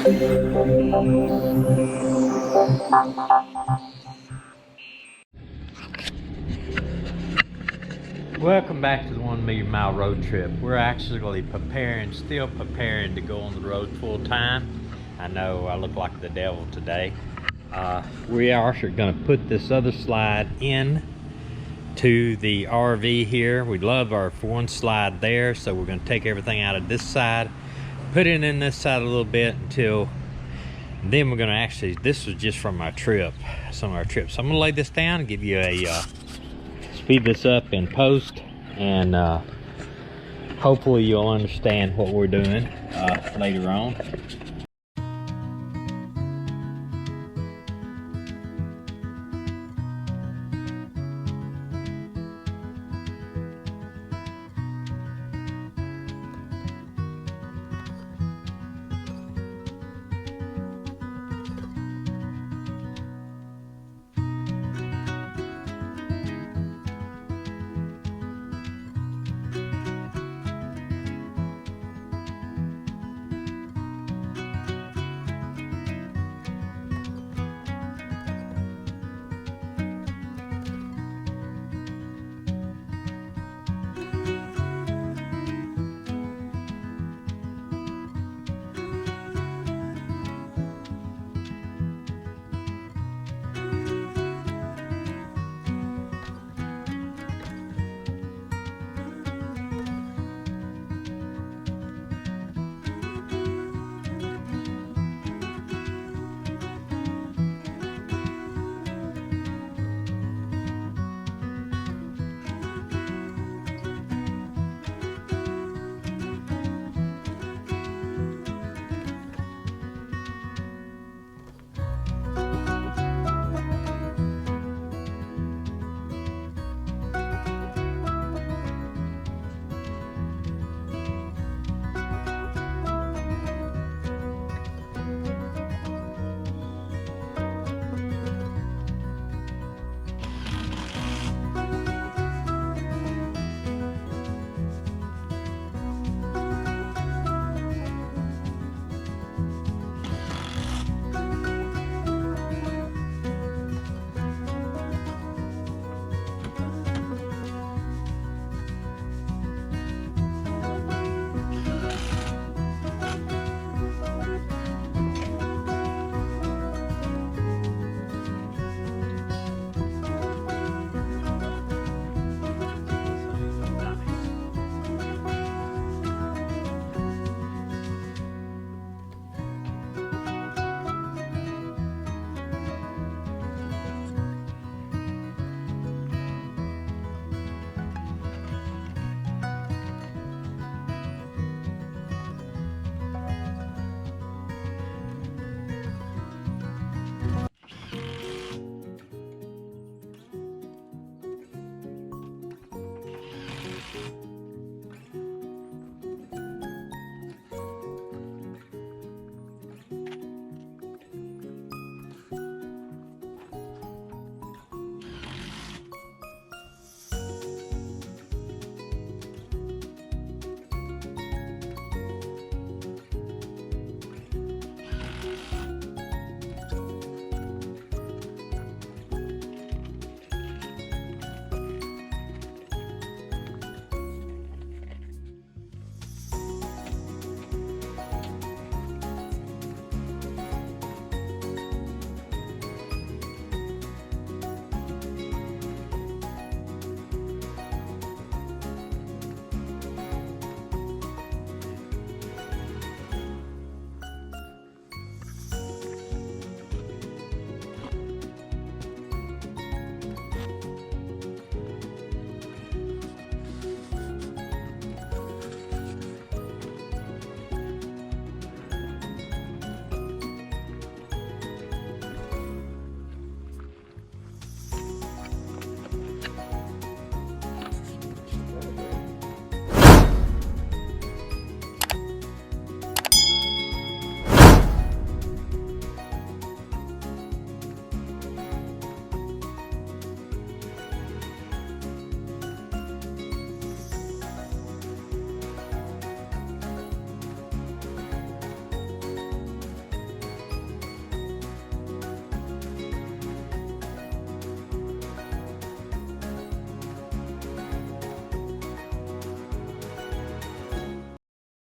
Welcome back to the 1 million mile road trip. We're actually still preparing to go on the road full time. I know I look like the devil today. We are going to put this other slide in to the RV here. We love our one slide there, so we're going to take everything out of this side, put it in this side a little bit until then we're going to actually, this was just from our trip, some of our trips. So I'm going to lay this down and give you a speed this up in post, and hopefully you'll understand what we're doing later on.